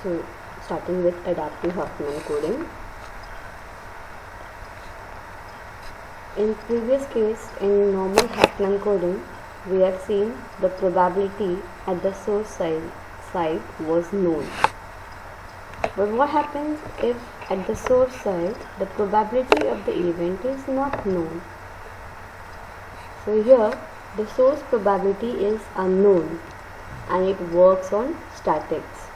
So starting with adaptive Huffman coding. In previous case, in normal Huffman coding, we have seen the probability at the source side was known. But what happens if at the source side the probability of the event is not known? So here the source probability is unknown and it works on statics.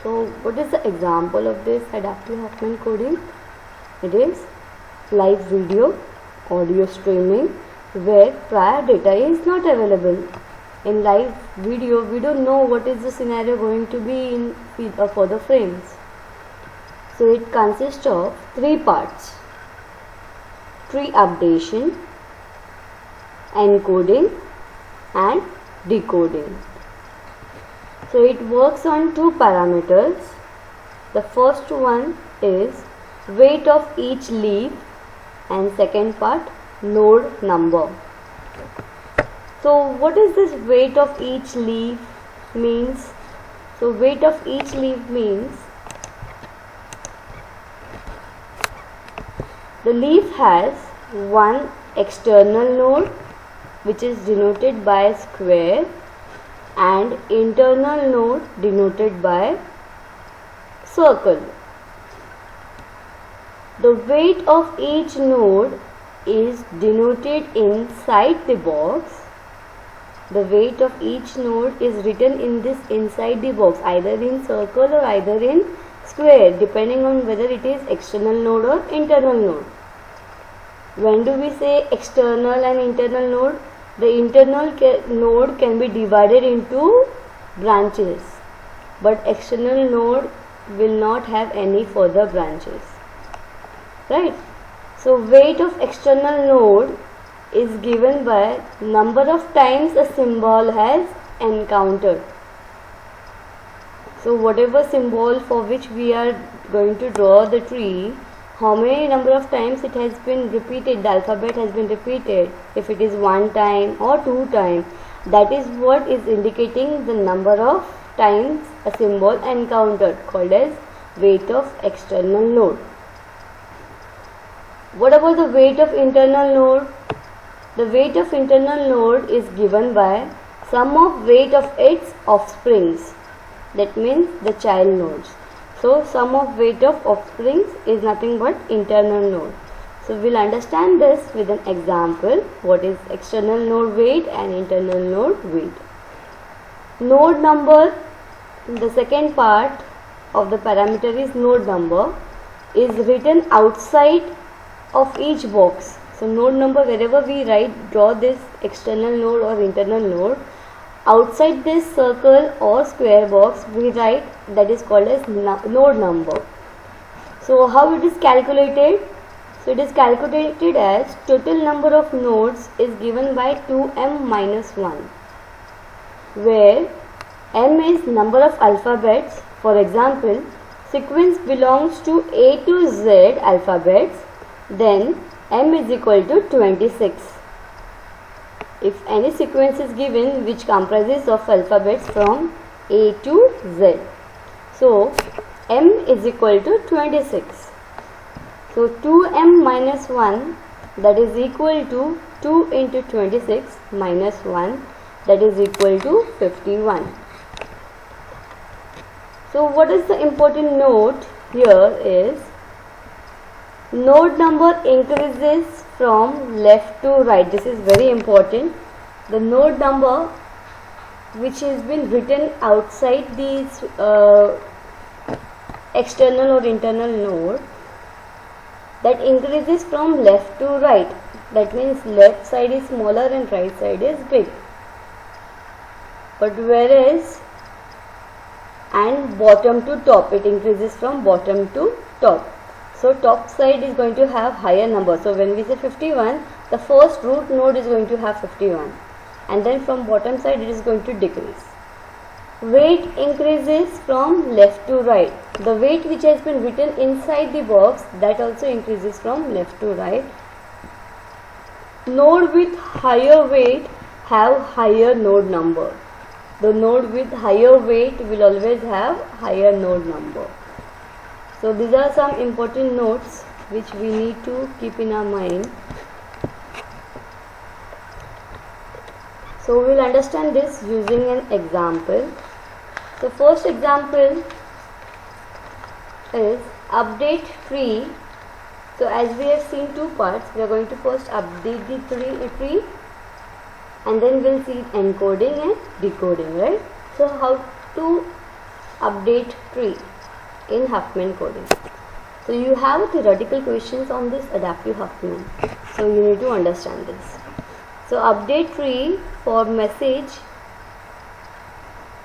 So what is the example of this adaptive Huffman coding? It is live video, audio streaming where prior data is not available. In live video, we don't know what is the scenario going to be in for the frames. So it consists of three parts: tree updation, encoding and decoding. So it works on two parameters. The first one is weight of each leaf and second part node number. So what is this weight of each leaf means? So weight of each leaf means the leaf has one external node which is denoted by square and internal node denoted by circle. The weight of each node is denoted inside the box. The weight of each node is written in this inside the box, either in circle or either in square, depending on whether it is external node or internal node. When do we say external and internal node? The internal node can be divided into branches, but external node will not have any further branches, right? So weight of external node is given by number of times a symbol has encountered. So whatever symbol for which we are going to draw the tree, how many number of times it has been repeated, the alphabet has been repeated. If it is one time or two times, that is what is indicating the number of times a symbol encountered, called as weight of external node. What about the weight of internal node? The weight of internal node is given by sum of weight of its offsprings, that means the child nodes. So sum of weight of offsprings is nothing but internal node. So we'll understand this with an example. What is external node weight and internal node weight? Node number, the second part of the parameter is node number, is written outside of each box. So node number, wherever we draw this external node or internal node, outside this circle or square box we write, that is called as node number. So how it is calculated? So it is calculated as total number of nodes is given by 2m minus 1, where m is number of alphabets. For example, sequence belongs to A to Z alphabets, then m is equal to 26. If any sequence is given which comprises of alphabets from A to Z, so m is equal to 26. So 2m minus 1, that is equal to 2 into 26 minus 1, that is equal to 51. So what is the important note here is node number increases from left to right. This is very important. The node number which has been written outside these external or internal node, that increases from left to right. That means left side is smaller and right side is big. But whereas and bottom to top, it increases from bottom to top. So top side is going to have higher number. So when we say 51, the first root node is going to have 51, and then from bottom side it is going to decrease. Weight increases from left to right. The weight which has been written inside the box, that also increases from left to right. Node with higher weight have higher node number. the node with higher weight will always have higher node number. So these are some important notes which we need to keep in our mind. So we will understand this using an example. The first example is update tree. So as we have seen two parts, we are going to first update the tree and then we'll see encoding and decoding, right? So how to update tree in Huffman coding. So you have theoretical questions on this adaptive Huffman. So you need to understand this. So update tree for message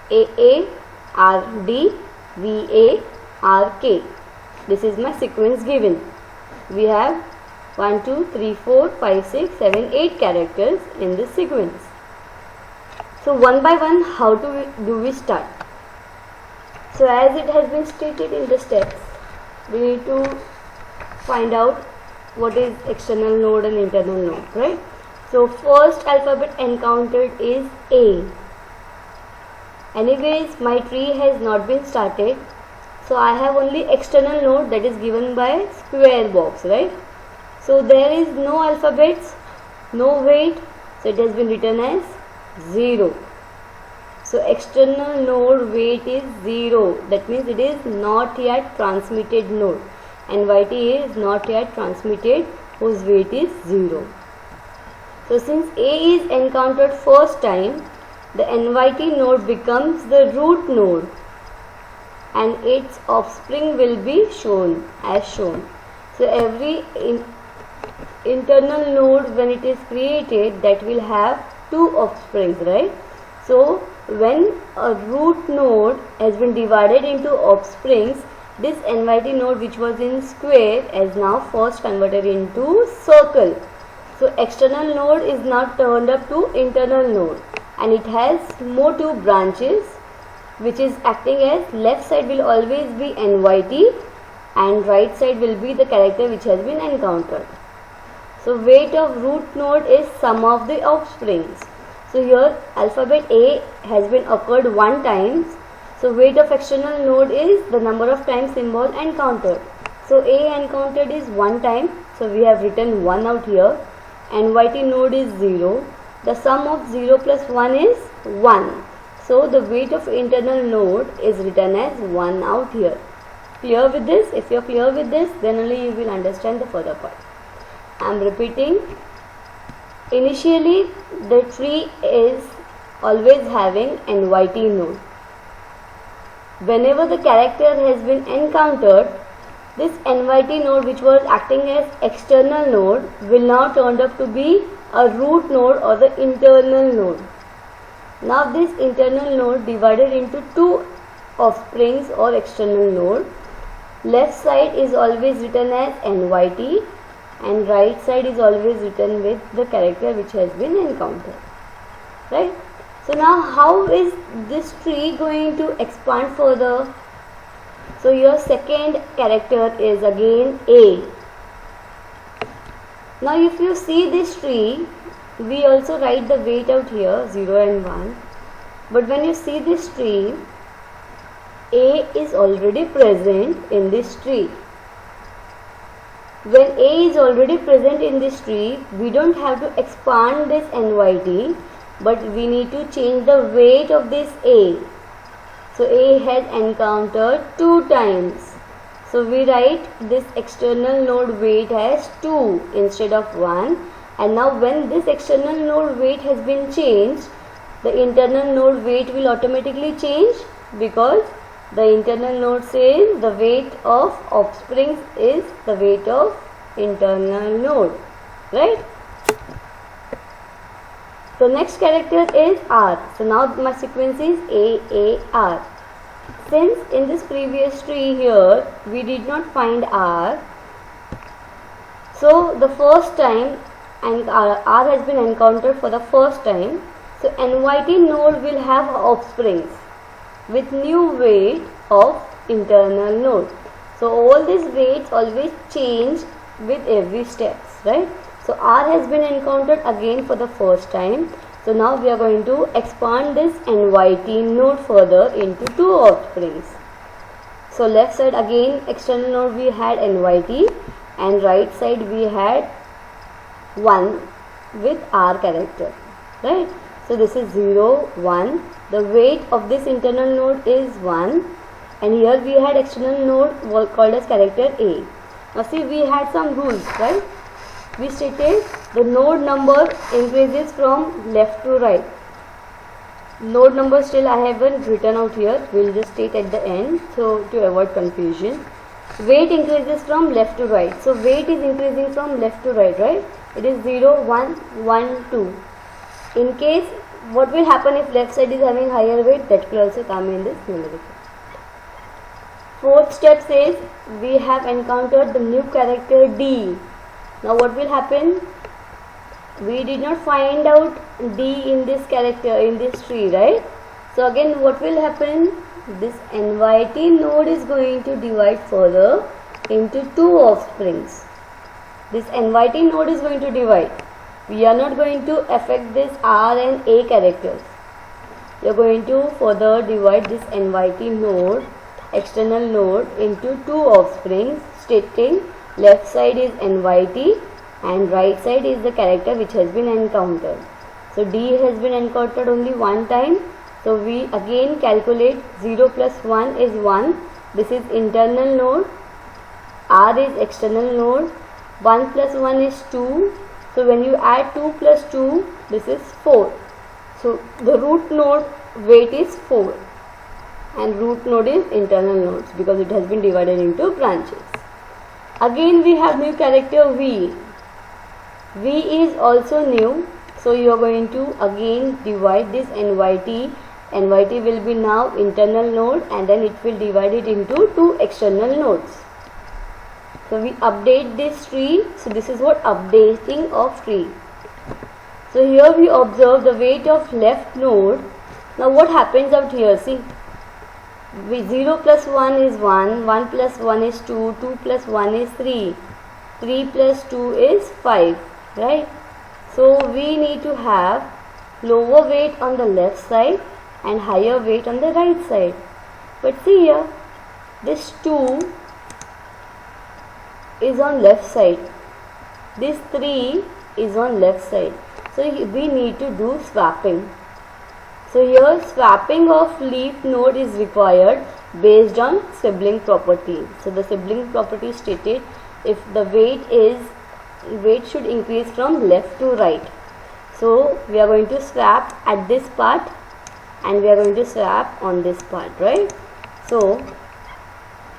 AA, RD, VA, RK. This is my sequence given. We have 1, 2, 3, 4, 5, 6, 7, 8 characters in this sequence. So one by one, how do we start? So as it has been stated in the steps, we need to find out what is external node and internal node, right? So first alphabet encountered is A. Anyways, my tree has not been started, so I have only external node that is given by square box, right? So there is no alphabets, no weight, so it has been written as 0. So external node weight is 0. That means it is not yet transmitted node. NYT is not yet transmitted, whose weight is 0. So since A is encountered first time, the NYT node becomes the root node and its offspring will be shown as shown. So every internal node, when it is created, that will have two offsprings, right? So when a root node has been divided into offsprings, this NYT node which was in square is now first converted into circle. So external node is now turned up to internal node and it has more two branches, which is acting as left side will always be NYT and right side will be the character which has been encountered. So weight of root node is sum of the offsprings. So here alphabet A has been occurred one time. So weight of external node is the number of times symbol encountered. So A encountered is one time. So we have written 1 out here. NYT node is 0. The sum of 0 plus 1 is 1. So the weight of internal node is written as 1 out here. Clear with this? If you are clear with this, then only you will understand the further part. I am repeating. Initially, the tree is always having NYT node. Whenever the character has been encountered, this NYT node which was acting as external node will now turn up to be a root node or the internal node. Now this internal node divided into two offsprings or external node. Left side is always written as NYT and right side is always written with the character which has been encountered, right? So now how is this tree going to expand further? So your second character is again A. Now if you see this tree, we also write the weight out here 0 and 1. But when you see this tree, A is already present in this tree. When A is already present in this tree, we don't have to expand this NYT, but we need to change the weight of this A. So A had encountered 2 times. So we write this external node weight as 2 instead of 1. And now when this external node weight has been changed, the internal node weight will automatically change because the internal node says the weight of offsprings is the weight of internal node, right? So next character is R. So now my sequence is AAR. Since in this previous tree here we did not find R, so the first time and R has been encountered for the first time. So NYT node will have offsprings with new weight of internal node. So all these weights always change with every steps, right? So R has been encountered again for the first time. So now we are going to expand this NYT node further into two offsprings. So left side again external node we had NYT, and right side we had 1 with R character, right? So this is 0, 1. The weight of this internal node is 1, and here we had external node called as character A. Now see, we had some rules, right? We stated the node number increases from left to right. Node number still I haven't written out here, we'll just state at the end, so to avoid confusion. Weight increases from left to right. So weight is increasing from left to right, right? It is 0, 1, 1, 2. In case, what will happen if left side is having higher weight, that will also come in this numerical. Fourth step says we have encountered the new character D. Now what will happen? We did not find out D in this character, in this tree, right? So again what will happen? This NYT node is going to divide further into two offsprings. This NYT node is going to divide. We are not going to affect this R and A characters. We are going to further divide this NYT node, external node, into two offsprings, stating left side is NYT and right side is the character which has been encountered. So D has been encountered only one time. So we again calculate 0 plus 1 is 1. This is internal node. R is external node. 1 plus 1 is 2. So when you add 2 plus 2, this is 4. So the root node weight is 4. And root node is internal nodes because it has been divided into branches. Again we have new character V. V is also new. So you are going to again divide this NYT. NYT will be now internal node, and then it will divide it into two external nodes. So we update this tree. So this is what updating of tree. So here we observe the weight of left node. Now what happens out here? See, 0 plus 1 is 1, 1 plus 1 is 2, 2 plus 1 is 3, 3 plus 2 is 5, right? So we need to have lower weight on the left side and higher weight on the right side. But see here, this 2 is on left side, this 3 is on left side. So we need to do swapping. So here swapping of leaf node is required based on sibling property. So the sibling property stated if the weight should increase from left to right. So we are going to swap at this part and we are going to swap on this part, right? So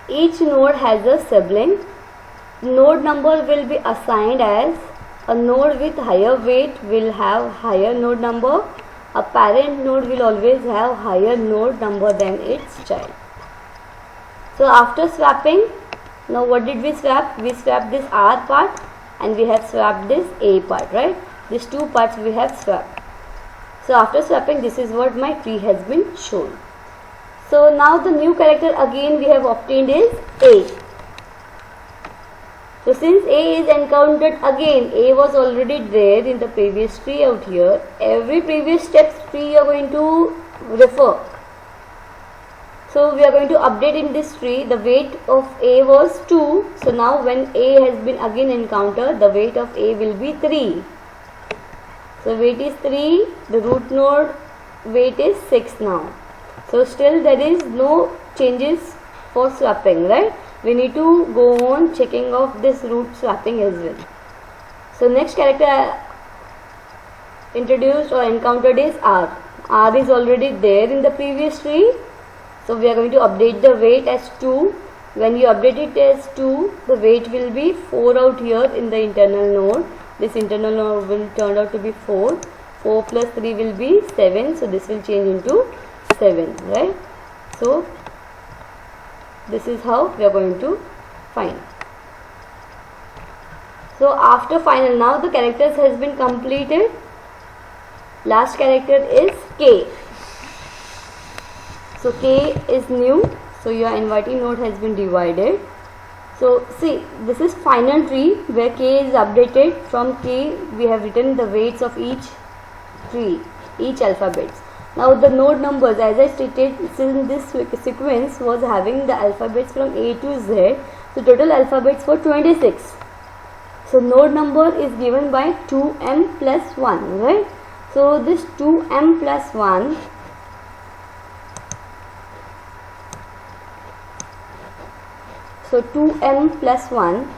each node has a sibling. Node number will be assigned as a node with higher weight will have higher node number. A parent node will always have higher node number than its child. So after swapping, now what did we swap? We swapped this R part and we have swapped this A part, right? These two parts we have swapped. So after swapping, this is what my tree has been shown. So now the new character again we have obtained is A. So since A is encountered again, A was already there in the previous tree out here. Every previous steps tree you are going to refer. So we are going to update in this tree. The weight of A was 2. So now when A has been again encountered, the weight of A will be 3. So weight is 3. The root node weight is 6 now. So still there is no changes for swapping, right? We need to go on checking of this root swapping as well. So next character introduced or encountered is R. R is already there in the previous tree. So we are going to update the weight as 2. When you update it as 2, the weight will be 4 out here in the internal node. This internal node will turn out to be 4. 4 plus 3 will be 7. So this will change into 7, right? So this is how we are going to find. So after final, now the characters has been completed. Last character is K. So K is new. So your NYT node has been divided. So see, this is final tree where K is updated. From K we have written the weights of each tree. each alphabets. Now the node numbers, as I stated, since this sequence was having the alphabets from A to Z, so total alphabets were 26. So node number is given by 2m plus 1, right? So this 2m plus 1, so 2m plus 1,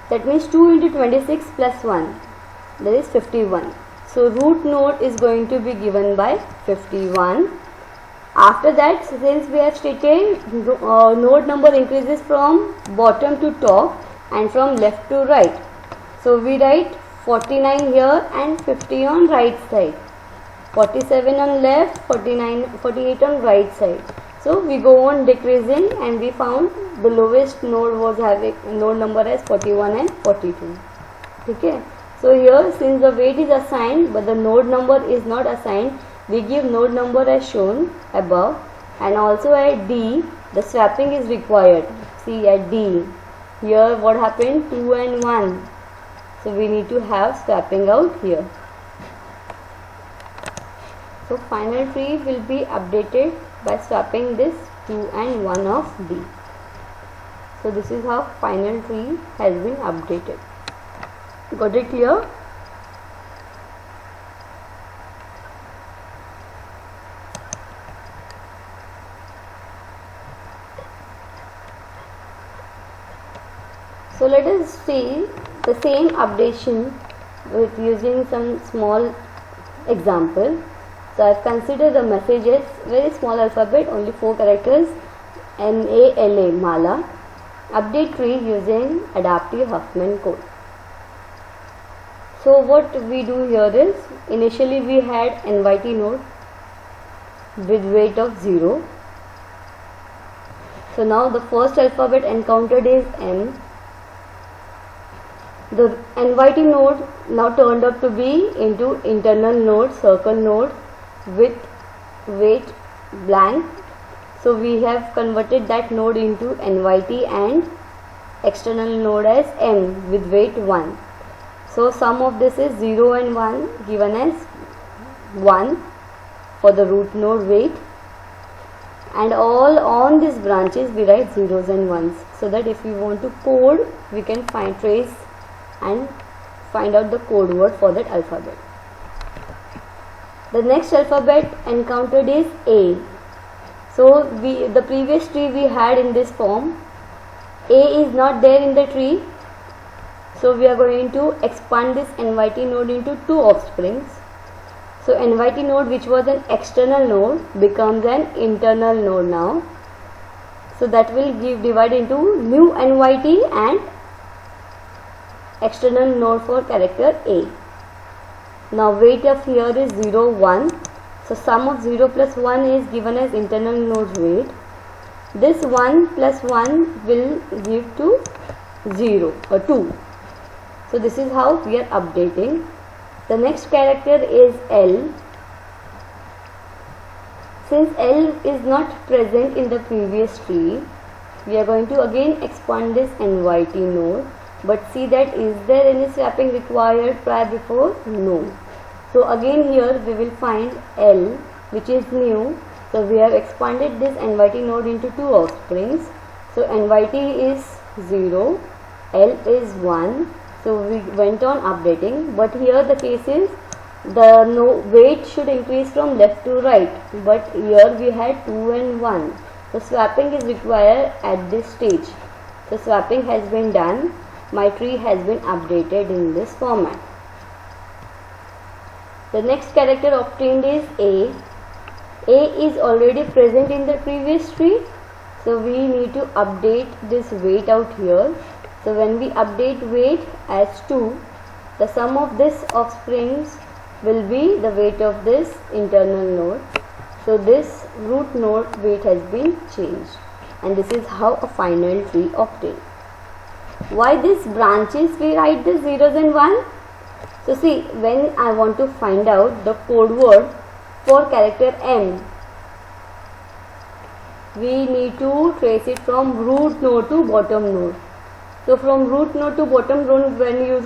that means 2 into 26 plus 1, that is 51. So root node is going to be given by 51. After that, since we have stated node number increases from bottom to top and from left to right, so we write 49 here and 50 on right side, 47 on left, 48 on right side. So we go on decreasing and we found the lowest node was having node number as 41 and 42. Okay. So here, since the weight is assigned but the node number is not assigned, we give node number as shown above, and also at D the swapping is required. See at D, here what happened, 2 and 1, so we need to have swapping out here. So final tree will be updated by swapping this 2 and 1 of D. So this is how final tree has been updated. Got it clear? So let us see the same updation with using some small example. So I have considered the messages, very small alphabet, only 4 characters, MALA, Mala. Update tree using adaptive Huffman code. So what we do here is, initially we had NYT node with weight of 0. So now the first alphabet encountered is M. The NYT node now turned up to be into internal node, circle node with weight blank. So we have converted that node into NYT and external node as M with weight 1. So sum of this is 0 and 1 given as 1 for the root node weight, and all on these branches we write zeros and ones, so that if we want to code we can trace and find out the code word for that alphabet. The next alphabet encountered is A. So the previous tree we had in this form, A is not there in the tree. So we are going to expand this NYT node into 2 offsprings. So NYT node, which was an external node, becomes an internal node now. So that will divide into new NYT and external node for character A. Now weight of here is 0, 1. So sum of 0 plus 1 is given as internal node weight. This 1 plus 1 will give to 0 or 2. So this is how we are updating. The next character is L. Since L is not present in the previous tree, we are going to again expand this NYT node. But see that is there any swapping required prior before? No. So again here we will find L, which is new. So we have expanded this NYT node into 2 offsprings. So NYT is 0, L is 1. So we went on updating, but here the case is the weight should increase from left to right, but here we had 2 and 1. So swapping is required at this stage. So swapping has been done. My tree has been updated in this format. The next character obtained is A. A is already present in the previous tree, so we need to update this weight out here. So when we update weight as 2, the sum of this offsprings will be the weight of this internal node. So this root node weight has been changed, and this is how a final tree obtained. Why these branches we write the zeros and 1? So see, when I want to find out the code word for character M, we need to trace it from root node to bottom node. So from root node to bottom node, when you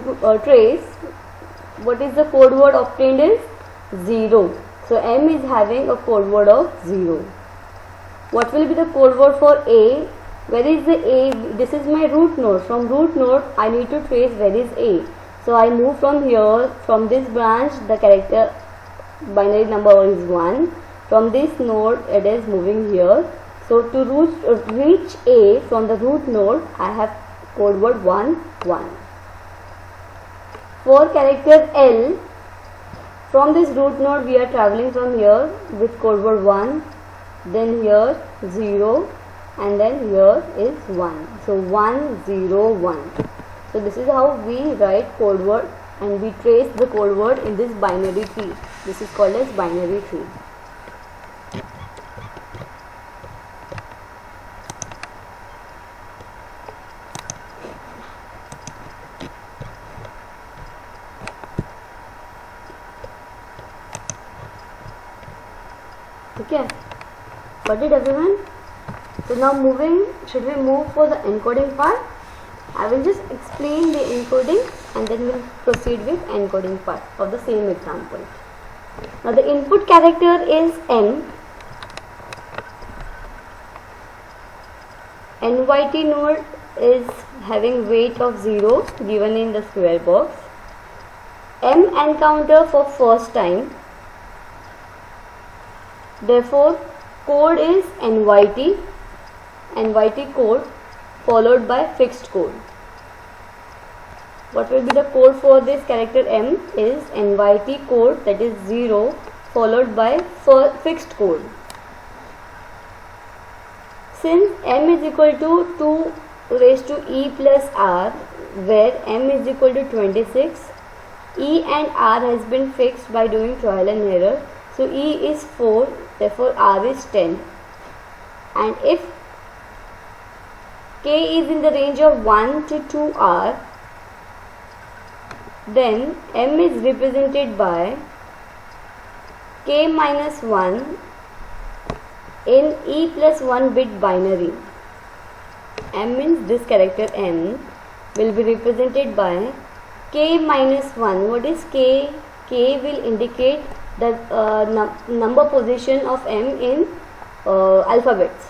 trace, what is the code word obtained is 0. So M is having a code word of 0. What will be the code word for A? Where is the A? This is my root node. From root node I need to trace where is A. So I move from here, from this branch the character binary number is 1. From this node it is moving here. So to reach A from the root node I have code word 1 1. For character L, from this root node we are traveling from here with code word 1, then here 0, and then here is 1. So 1 0 1. So this is how we write code word and we trace the code word in this binary tree. This is called as binary tree. Okay, got it everyone? So now should we move for the encoding part? I will just explain the encoding and then we'll proceed with encoding part of the same example. Now the input character is N. NYT node is having weight of 0 given in the square box. M encounter for first time. Therefore code is NYT code followed by fixed code. What will be the code for this character M is NYT code, that is 0 followed by fixed code. Since M is equal to 2 raised to E plus R, where M is equal to 26, E and R has been fixed by doing trial and error. So E is 4, therefore R is 10. And if K is in the range of 1 to 2R, then M is represented by K minus 1 in E plus 1 bit binary. M means this character M will be represented by K minus 1. What is K? K will indicate the number position of M in alphabets.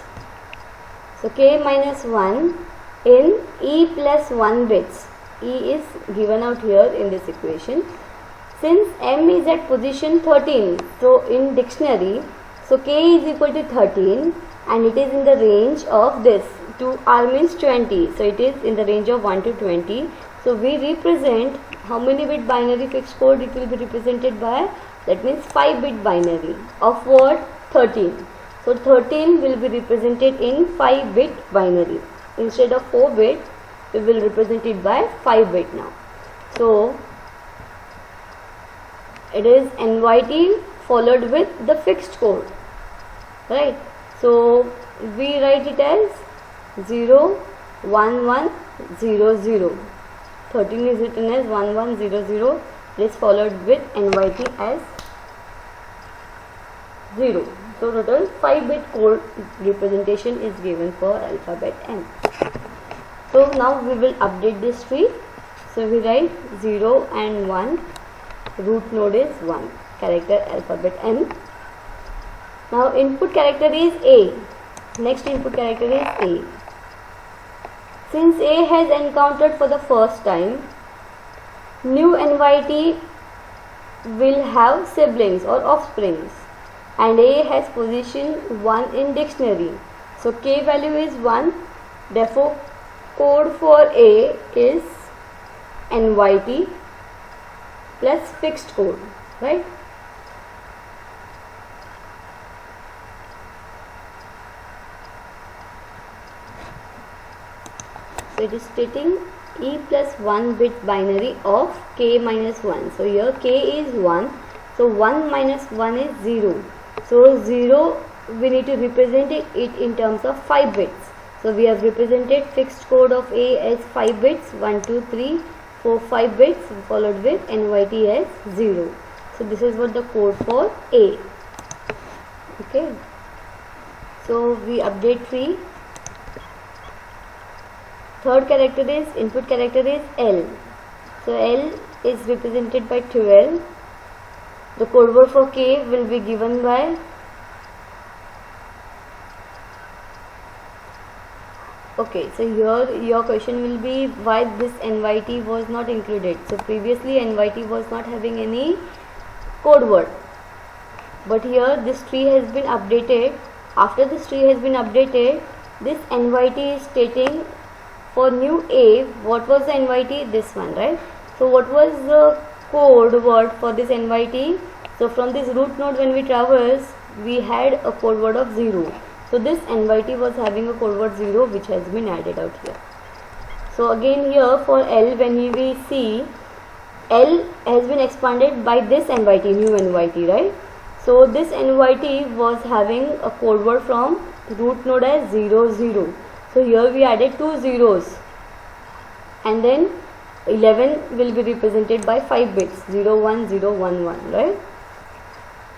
So K minus 1 in E plus 1 bits. E is given out here in this equation. Since M is at position 13, so in dictionary, so K is equal to 13 and it is in the range of this. 2R means 20, so it is in the range of 1 to 20. So we represent how many bit binary fixed code it will be represented by? That means 5 bit binary of what? 13. So 13 will be represented in 5 bit binary. Instead of 4 bit, we will represent it by 5 bit now. So it is NYT followed with the fixed code, right? So we write it as 0 1 1 0 0. 13 is written as 1 1 0 0. It is followed with NYT as 0. So total 5 bit code representation is given for alphabet M. So now we will update this tree. So we write 0 and 1. Root node is 1. Character alphabet M. Now input character is A. Next input character is A. Since A has encountered for the first time, new NYT will have siblings or offsprings, and A has position 1 in dictionary. So K value is 1. Therefore code for A is NYT plus fixed code, right? So it is stating E plus 1 bit binary of K minus 1. So here K is 1. So 1 minus 1 is 0. So 0 we need to represent it in terms of 5 bits. So we have represented fixed code of A as 5 bits, 1 2 3 4 5 bits, followed with NYT as 0. So this is what the code for A. Okay. So we update tree. Third character is, input character is L. So L is represented by 12. The code word for K will be given by, okay, so here your question will be why this NYT was not included. So previously NYT was not having any code word, but here this tree has been updated. After this tree has been updated, this NYT is stating for new A, what was the NYT? This one, right? So what was the code word for this NYT? So from this root node when we traverse, we had a code word of 0. So this NYT was having a code word 0, which has been added out here. So again here for L, when we see, L has been expanded by this NYT, new NYT, right? So this NYT was having a code word from root node as 0, 0. So here we added 2 zeros, and then 11 will be represented by 5 bits, 0, 1, 0, 1, 1, right?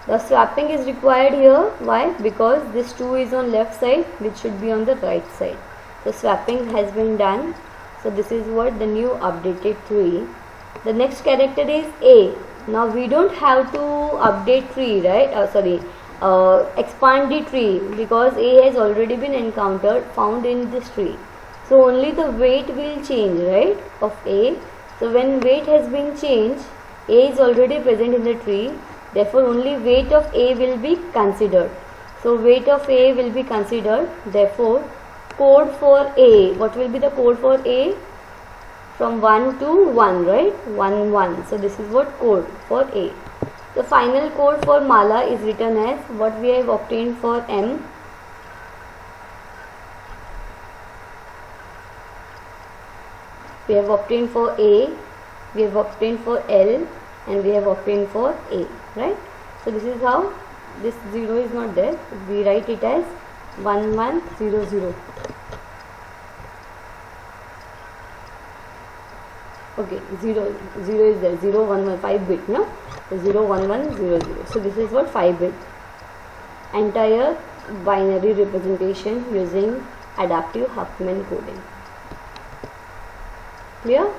The swapping is required here. Why? Because this 2 is on left side, which should be on the right side. The swapping has been done. So this is what the new updated tree. The next character is A. Now we don't have to update tree, right? Expand the tree, because A has already been found in this tree. So only the weight will change, right, of A. So when weight has been changed, A is already present in the tree. Therefore only weight of A will be considered. So weight of A will be considered. Therefore code for A, what will be the code for A? From 1 to 1, right? 1, 1. So this is what code for A. The final code for Mala is written as what we have obtained for M. We have obtained for A, we have obtained for L, and we have obtained for A, right? So this is how, this 0 is not there. We write it as 1, 1, 0, 0. Okay, 0, 0 is there, 0, 1, 1, 5 bit, no? So 0, 1, 1, 0, 0. So this is what 5 bit. Entire binary representation using adaptive Huffman coding. Clear?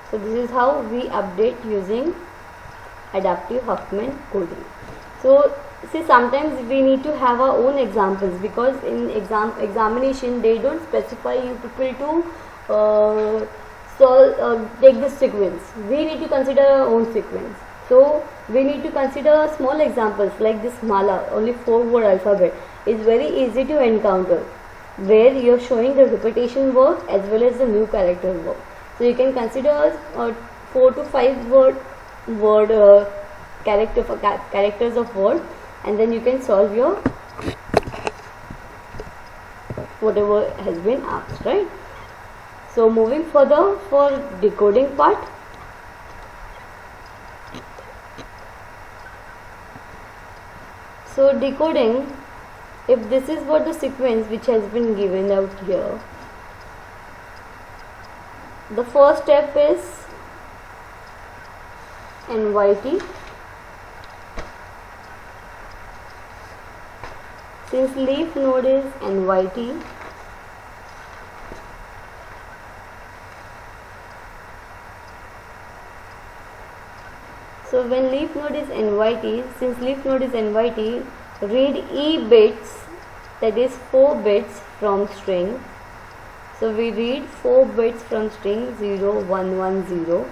So this is how we update using adaptive Huffman coding. So see, sometimes we need to have our own examples, because in examination they don't specify you people to take this sequence. We need to consider our own sequence. So we need to consider small examples like this Mala, only 4-word alphabet, is very easy to encounter, where you are showing the repetition work as well as the new character work. So you can consider 4 to 5 characters of word, and then you can solve your whatever has been asked, right? So moving further for decoding part. So decoding, if this is what the sequence which has been given out here, the first step is NYT. Since leaf node is NYT, so when leaf node is NYT, since leaf node is NYT, read E bits, that is 4 bits from string. So we read 4 bits from string 0, 1, 1, 0,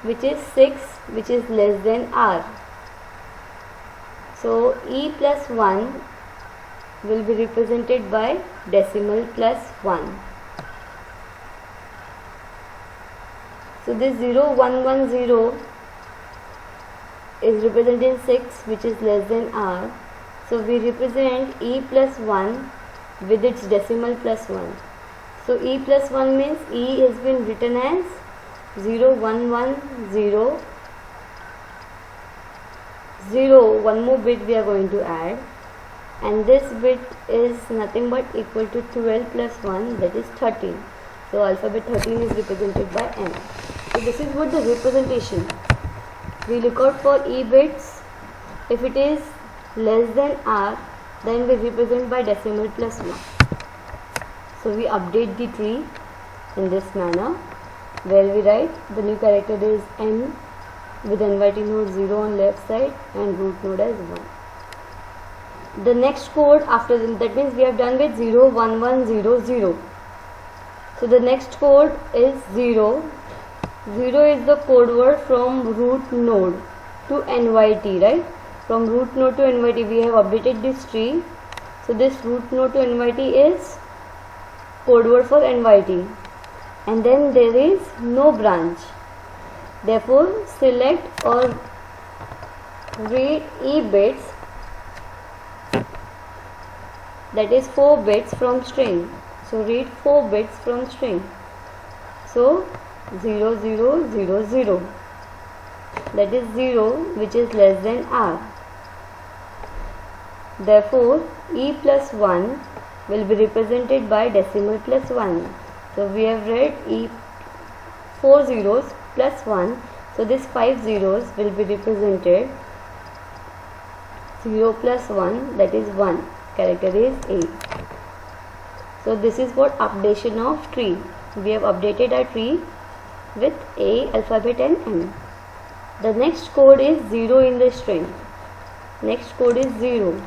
which is 6, which is less than R. So E plus 1 will be represented by decimal plus 1. So this 0, 1, 1, 0 is representing 6, which is less than R. So we represent E plus 1 with its decimal plus 1. So E plus 1 means E has been written as 0, 1, 1, 0, 0, one more bit we are going to add, and this bit is nothing but equal to 12 plus 1, that is 13. So alphabet 13 is represented by M. So this is what the representation. We look out for E bits. If it is less than R, then we represent by decimal plus 1. So we update the tree in this manner, where we write the new character is n with NYT node 0 on left side and root node as 1. The next code after that means we have done with 0 1 1 0 0. So the next code is 0. 0 is the code word from root node to NYT, right? From root node to NYT we have updated this tree. So this root node to NYT is code word for NYT, and then there is no branch. Therefore select or read E bits, that is 4 bits from string. So read 4 bits from string. So 0 0 0 0, that is 0 which is less than R. Therefore E plus 1 will be represented by decimal plus 1. So we have read E 4 zeros plus 1. So this 5 zeros will be represented 0 plus 1, that is 1. Character is A. So this is what updation of tree. We have updated our tree with A, alphabet and M. The next code is 0 in the string. Next code is 0.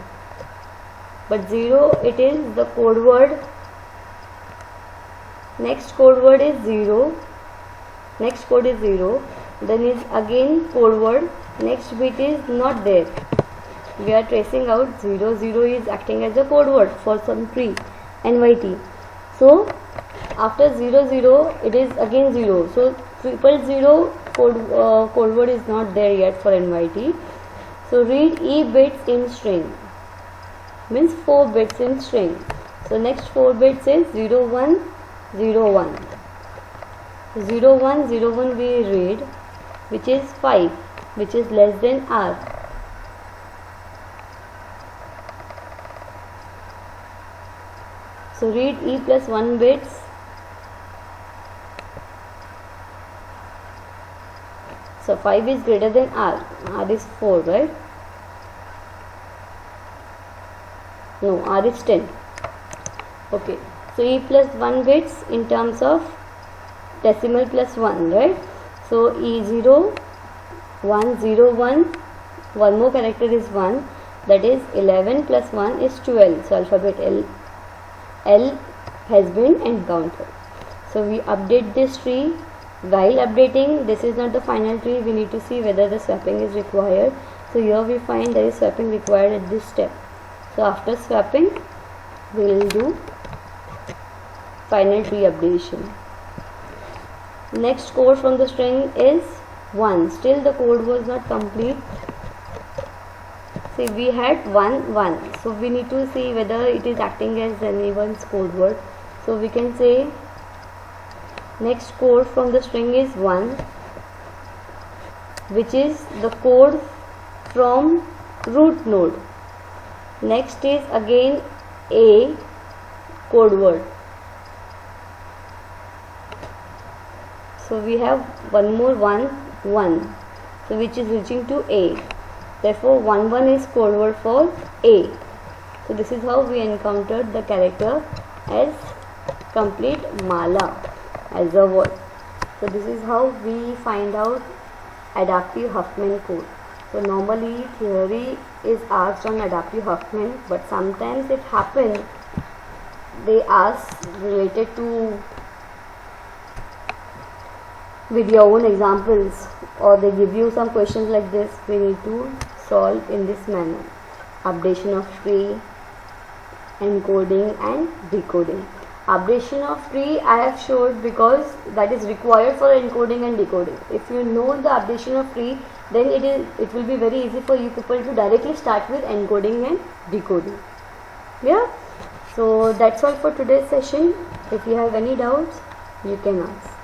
But 0 it is the code word. Next code word is 0. Next code is 0. Then is again code word. Next bit is not there. We are tracing out 0 0 is acting as a code word for some tree NYT. So after 0 0 it is again 0. So 000 code word is not there yet for NYT. So read E bits in string, means 4 bits in string. So next 4 bits is 0 1 0 1. 0 1 0 1 we read, which is 5, which is less than R. So read E plus 1 bits. So 5 is greater than R. R is 4, right? No, R is 10. Okay. So E plus 1 bits in terms of decimal plus 1, right? So E0 1 0 1. One more character is 1. That is 11 plus 1 is 12. So alphabet L has been encountered. So we update this tree. While updating, this is not the final tree. We need to see whether the swapping is required. So here we find there is swapping required at this step. So after swapping, we will do final tree updation. Next code from the string is 1. Still the code was not complete. See, we had 1 1. So we need to see whether it is acting as anyone's code word. So we can say next code from the string is 1, which is the code from root node. Next is again A, code word. So we have one more 1 1, so which is reaching to A. Therefore 1 1 is code word for A. So this is how we encountered the character as complete mala as a word. So this is how we find out adaptive Huffman code. So normally theory is asked on adaptive Huffman, but sometimes it happens they ask related to with your own examples, or they give you some questions like this. We need to solve in this manner: updation of tree, encoding and decoding. Updation of tree I have showed because that is required for encoding and decoding. If you know the updation of tree, then it will be very easy for you people to directly start with encoding and decoding. Yeah, so that's all for today's session. If you have any doubts, you can ask.